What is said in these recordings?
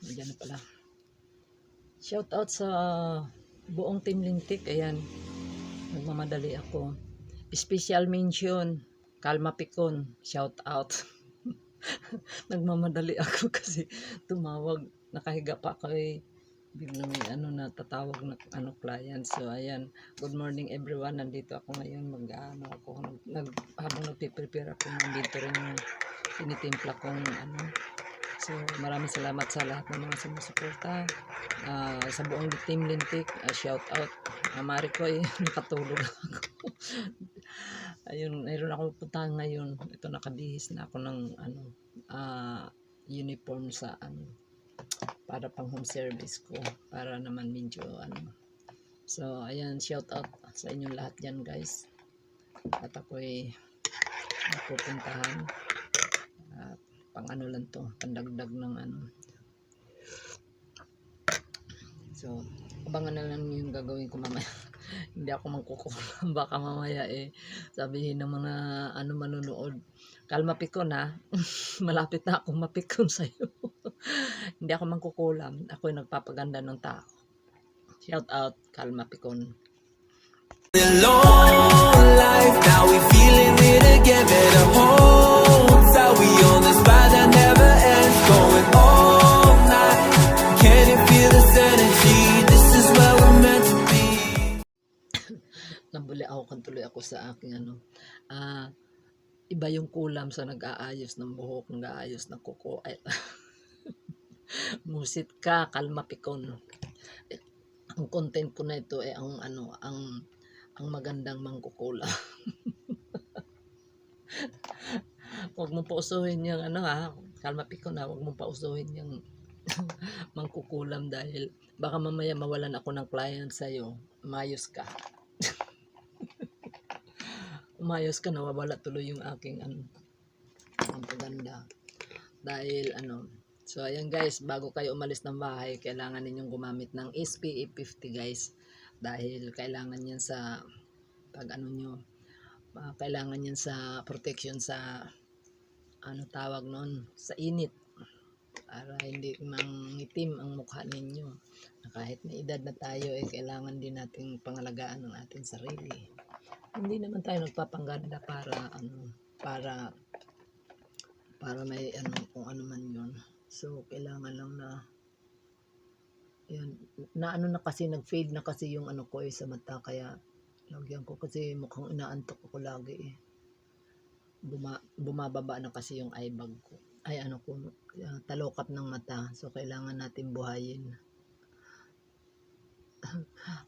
nandiyan na pala. Shout out sa buong Team Lintik. Ayan, nagmamadali ako. Special mention, Kalma Pikon. Shout out. Nagmamadali ako kasi tumawag. Nakahiga pa ako biglang may natatawag na client. So ayan, good morning everyone. Nandito ako ngayon habang nagpe-prepare ako, nandito rin yung tinitimpla kong So maraming salamat sa lahat ng mga sumusuporta sa buong Team Lintik. Shout out Mari ko nakatulog ako. Ayun, mayroon ako puntahan ngayon. Ito, nakabihis na ako ng uniform sa para pang home service ko, para naman medyo So ayan, shout out sa inyong lahat yan guys. At ako'y pupuntahan pang lang to, pandagdag ng So abangan na lang yung gagawin ko mamaya. Hindi ako mangkukulam, baka mamaya sabihin ng mga manonood, Kalma Pikon ha. Malapit na akong mapikon sa'yo. Hindi ako mangkukulam, ako'y nagpapaganda ng tao. Shout out Kalma Pikon. Long life, now we feeling it again. Better hold tight, we on this ride that never ends, going all night. Can you feel this energy? This is where we're meant to be. Nabuli ako, kantuloy ako sa aking iba yung kulam sa nag-aayos ng buhok, nag-aayos ng kuko. Musit ka, Kalma Pikon. Ang content ko na ito ang magandang mangkukula. Huwag mong pausuhin yung Kalma Pikon ha, huwag mong pausuhin yung mangkukulam dahil baka mamaya mawalan ako ng client sa'yo. Umayos ka. Umayos ka, nawawala tuloy yung aking ang paganda. Dahil so ayan guys, bago kayo umalis ng bahay, kailangan ninyong gumamit ng SPF 50 guys. Dahil kailangan yan sa kailangan yan sa protection sa tawag noon, sa init, para hindi mangitim ang mukha ninyo. Kahit may edad na tayo, kailangan din nating pangalagaan ang ating sarili. Hindi naman tayo nagpapangganda para may kung ano man yun. So kailangan lang na yan, na kasi nag-fade na kasi yung ko sa mata, kaya lagyan ko kasi mukhang inaantok ako lagi bumababa na kasi yung eye bag ko, talokap ng mata. So kailangan natin buhayin.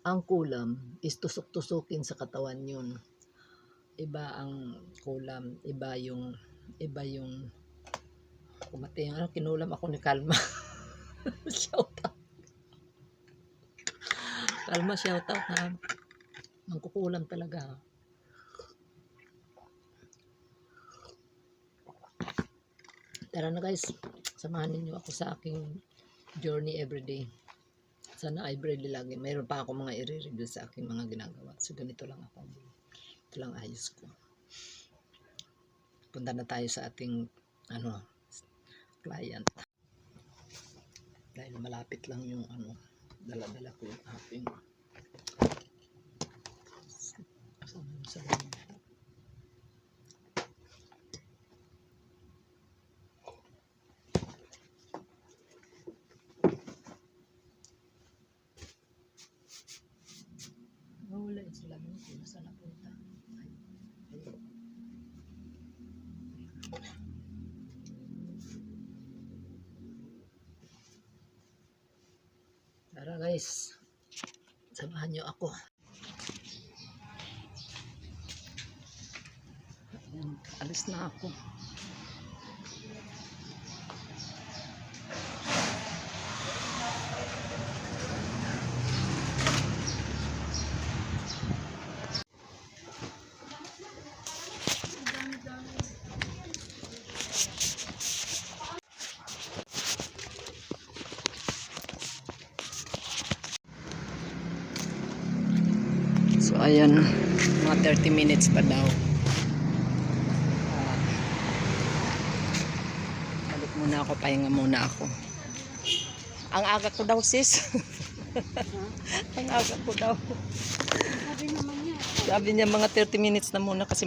Ang kulam is tusok-tusukin sa katawan yun. Iba ang kulam, iba yung kumati kinulam ako ni Kalma. Shout out Kalma, shout out ha. Mangkukulam talaga. Tara na guys, samahan ninyo ako sa aking journey everyday. Sana everyday lagi. Mayroon pa ako mga i-review sa aking mga ginagawa. So ganito lang ako. Ito lang ayos ko. Punta na tayo sa ating client. Dahil malapit lang yung dala-dala ko yung aking wala yung salamin ko. Nasa napunta. Tara guys, samahan nyo ako. Alis na ako. So ayan, mga 30 minutes pa daw. Balik muna ako, pahinga muna ako. Ang aga ko daw, sis. Ang aga ko daw. Sabi naman niya. Sabi niya mga 30 minutes na muna kasi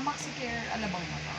Maxicare, alabang na ba?